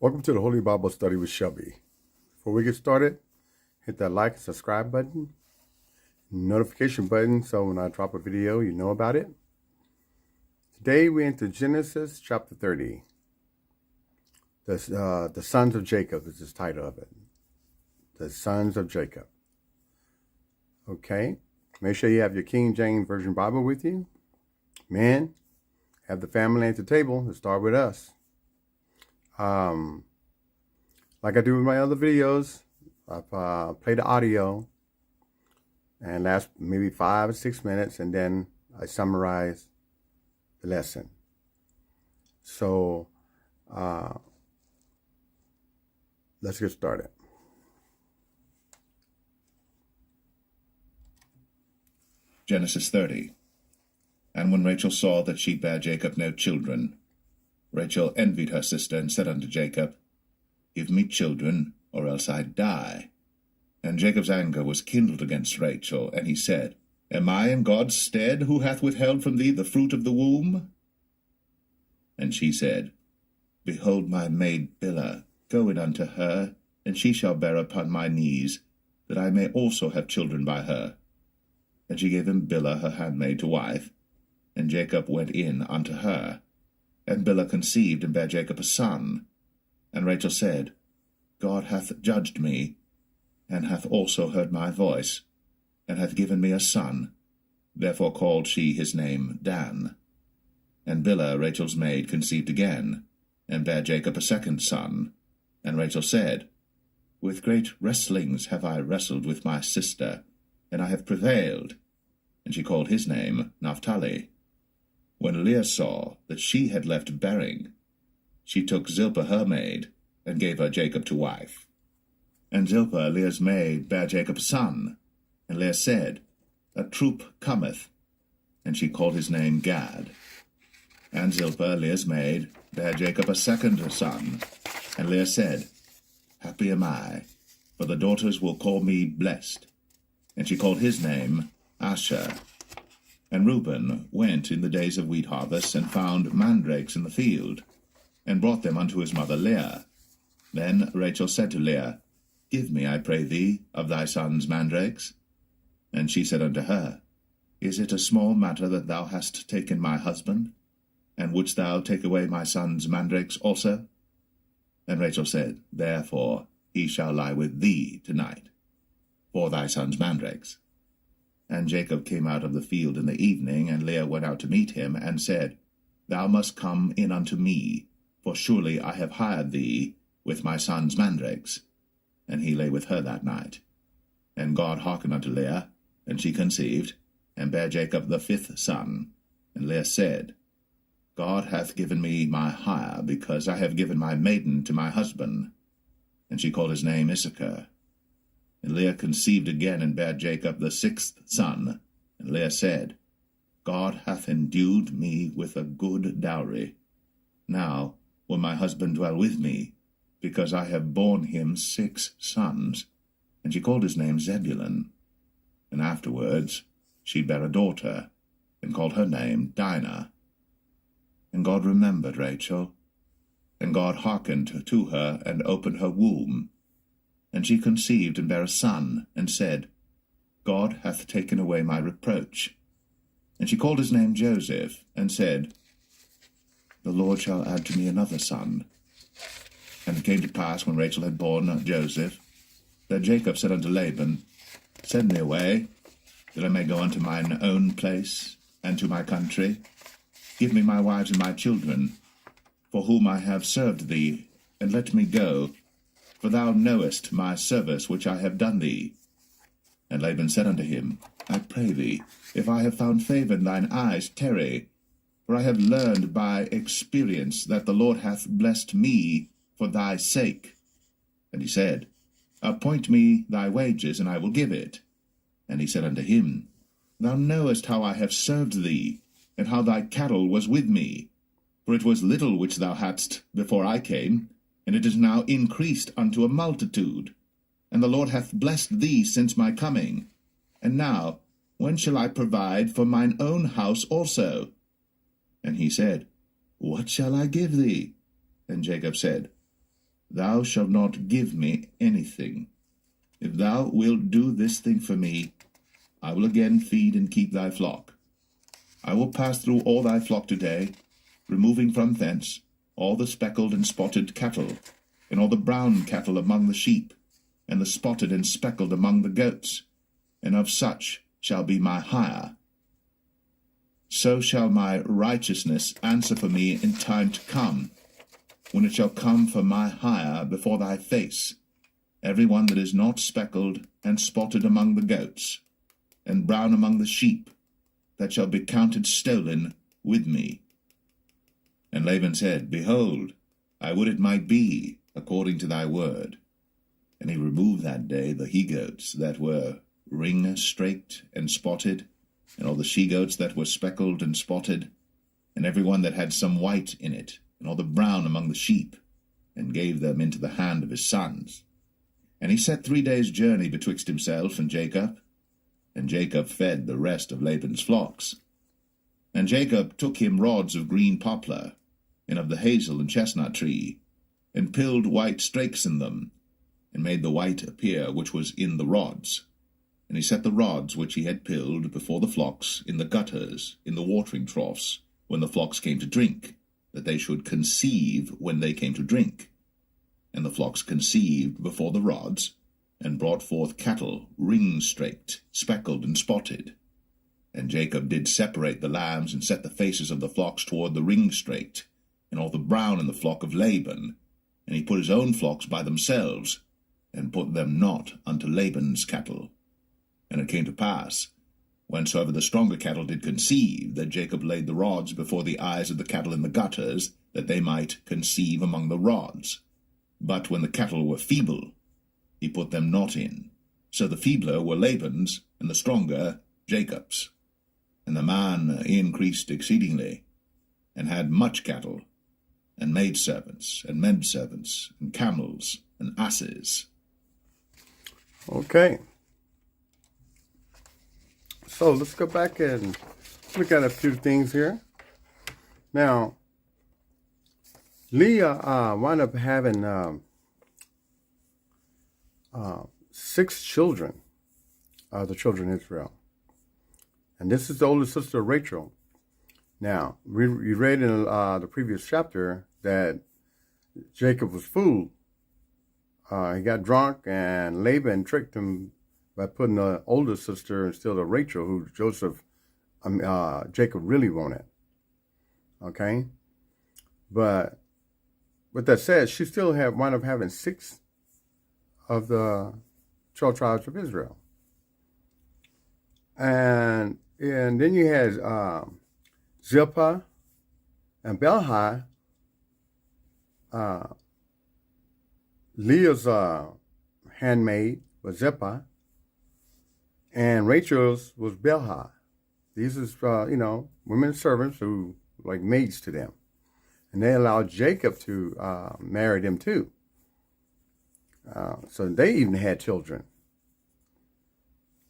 Welcome to the Holy Bible Study with Shelby. Before we get started, hit that like and subscribe button, notification button, so when I drop a video, you know about it. Today we're into Genesis chapter 30. The Sons of Jacob is the title of it. The Sons of Jacob. Okay, make sure you have your King James Version Bible with you. Men, have the family at the table. Let's start with us. Like I do with my other videos, I've played the audio and last maybe 5 or 6 minutes, and then I summarize the lesson. So let's get started. Genesis 30. And when Rachel saw that she bare Jacob no children, Rachel envied her sister, and said unto Jacob, Give me children, or else I die. And Jacob's anger was kindled against Rachel, and he said, Am I in God's stead, who hath withheld from thee the fruit of the womb? And she said, Behold my maid Bilhah, go in unto her, and she shall bear upon my knees, that I may also have children by her. And she gave him Bilhah her handmaid to wife, and Jacob went in unto her. And Bilhah conceived, and bare Jacob a son. And Rachel said, God hath judged me, and hath also heard my voice, and hath given me a son. Therefore called she his name Dan. And Bilhah Rachel's maid conceived again, and bare Jacob a second son. And Rachel said, With great wrestlings have I wrestled with my sister, and I have prevailed. And she called his name Naphtali. When Leah saw that she had left bearing, she took Zilpah her maid, and gave her Jacob to wife. And Zilpah Leah's maid bare Jacob a son. And Leah said, A troop cometh. And she called his name Gad. And Zilpah Leah's maid bare Jacob a second son. And Leah said, Happy am I, for the daughters will call me blessed. And she called his name Asher. And Reuben went in the days of wheat harvest, and found mandrakes in the field, and brought them unto his mother Leah. Then Rachel said to Leah, Give me, I pray thee, of thy son's mandrakes. And she said unto her, Is it a small matter that thou hast taken my husband? And wouldst thou take away my son's mandrakes also? And Rachel said, Therefore he shall lie with thee tonight, for thy son's mandrakes. And Jacob came out of the field in the evening, and Leah went out to meet him, and said, Thou must come in unto me, for surely I have hired thee with my son's mandrakes. And he lay with her that night. And God hearkened unto Leah, and she conceived, and bare Jacob the fifth son. And Leah said, God hath given me my hire, because I have given my maiden to my husband. And she called his name Issachar. And Leah conceived again, and bare Jacob the sixth son. And Leah said, God hath endued me with a good dowry. Now will my husband dwell with me, because I have borne him 6 sons. And she called his name Zebulun. And afterwards she bare a daughter, and called her name Dinah. And God remembered Rachel, and God hearkened to her, and opened her womb. And she conceived, and bare a son, and said, God hath taken away my reproach. And she called his name Joseph, and said, The Lord shall add to me another son. And it came to pass, when Rachel had borne Joseph, that Jacob said unto Laban, Send me away, that I may go unto mine own place, and to my country. Give me my wives and my children, for whom I have served thee, and let me go, for thou knowest my service which I have done thee. And Laban said unto him, I pray thee, if I have found favour in thine eyes, tarry. For I have learned by experience that the Lord hath blessed me for thy sake. And he said, Appoint me thy wages, and I will give it. And he said unto him, Thou knowest how I have served thee, and how thy cattle was with me. For it was little which thou hadst before I came, and it is now increased unto a multitude. And the Lord hath blessed thee since my coming. And now, when shall I provide for mine own house also? And he said, What shall I give thee? And Jacob said, thou shalt not give me anything. If thou wilt do this thing for me, I will again feed and keep thy flock. I will pass through all thy flock today, removing from thence all the speckled and spotted cattle, and all the brown cattle among the sheep, and the spotted and speckled among the goats, and of such shall be my hire. So shall my righteousness answer for me in time to come, when it shall come for my hire before thy face, every one that is not speckled and spotted among the goats, and brown among the sheep, that shall be counted stolen with me. And Laban said, Behold, I would it might be according to thy word. And he removed that day the he-goats that were ring-straked and spotted, and all the she-goats that were speckled and spotted, and every one that had some white in it, and all the brown among the sheep, and gave them into the hand of his sons. And he set 3 days' journey betwixt himself and Jacob fed the rest of Laban's flocks. And Jacob took him rods of green poplar, and of the hazel and chestnut tree, and pilled white strakes in them, and made the white appear which was in the rods. And he set the rods which he had pilled before the flocks in the gutters, in the watering troughs, when the flocks came to drink, that they should conceive when they came to drink. And the flocks conceived before the rods, and brought forth cattle ring-straked, speckled, and spotted. And Jacob did separate the lambs, and set the faces of the flocks toward the ring-straked, and all the brown in the flock of Laban. And he put his own flocks by themselves, and put them not unto Laban's cattle. And it came to pass, whensoever the stronger cattle did conceive, that Jacob laid the rods before the eyes of the cattle in the gutters, that they might conceive among the rods. But when the cattle were feeble, he put them not in. So the feebler were Laban's, and the stronger Jacob's. And the man increased exceedingly, and had much cattle, and maidservants, and menservants, and camels, and asses. Okay. So let's go back and look at a few things here. Now, Leah wound up having 6 children, the children of Israel. And this is the older sister, Rachel. Now, you read in the previous chapter that Jacob was fooled. He got drunk, and Laban tricked him by putting the older sister instead of Rachel, who Jacob really wanted. Okay? But with that said, she still wound up having 6 of the 12 tribes of Israel. And then you had Zilpah and Bilhah, Leah's handmaid was Zilpah, and Rachel's was Bilhah. These is, women servants who like maids to them. And they allowed Jacob to marry them too. So they even had children.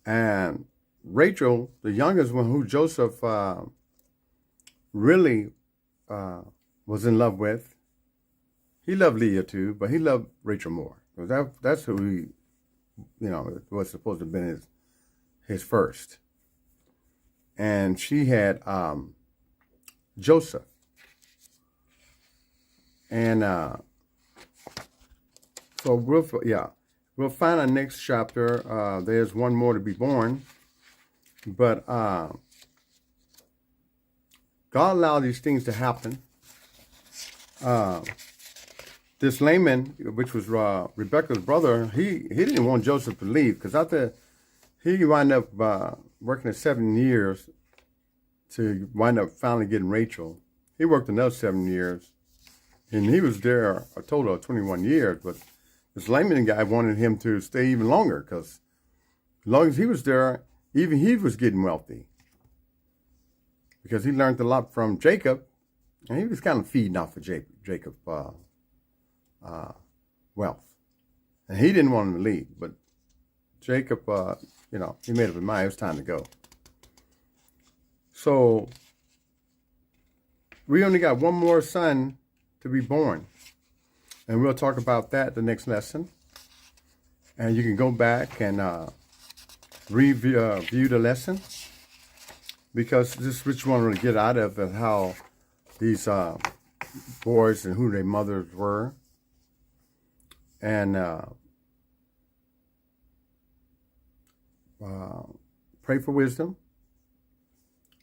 And Rachel, the youngest one who Joseph really was in love with, he loved Leah too, but he loved Rachel more. That's who he, was supposed to have been his first. And she had Joseph. And so we'll find our next chapter. There's one more to be born. But God allowed these things to happen. This Laman, which was Rebecca's brother, he didn't want Joseph to leave, because after he wound up working 7 years to wind up finally getting Rachel, he worked another 7 years, and he was there a total of 21 years. But this Laman guy wanted him to stay even longer, because as long as he was there, even he was getting wealthy, because he learned a lot from Jacob, and he was kind of feeding off of Jacob's wealth. And he didn't want him to leave, but Jacob, he made up his mind. It was time to go. So we only got one more son to be born. And we'll talk about that the next lesson. And you can go back and review the lesson, because this is what you want to get out of it, how these boys and who their mothers were. And pray for wisdom,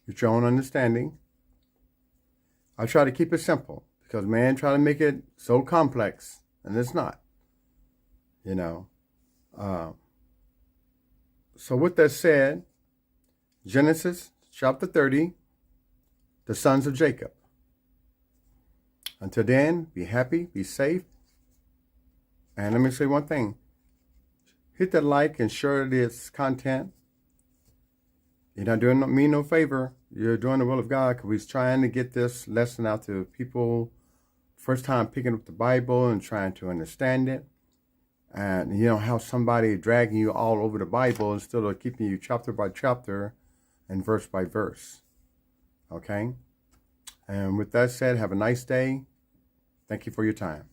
get your own understanding. I try to keep it simple, because man try to make it so complex, and it's not, you know. So with that said, Genesis chapter 30, the sons of Jacob. Until then, be happy, be safe. And let me say one thing. Hit that like and share this content. You're not doing me no favor. You're doing the will of God, because we're trying to get this lesson out to people first time picking up the Bible and trying to understand it. And you know how somebody dragging you all over the Bible instead of keeping you chapter by chapter and verse by verse. Okay? And with that said, have a nice day. Thank you for your time.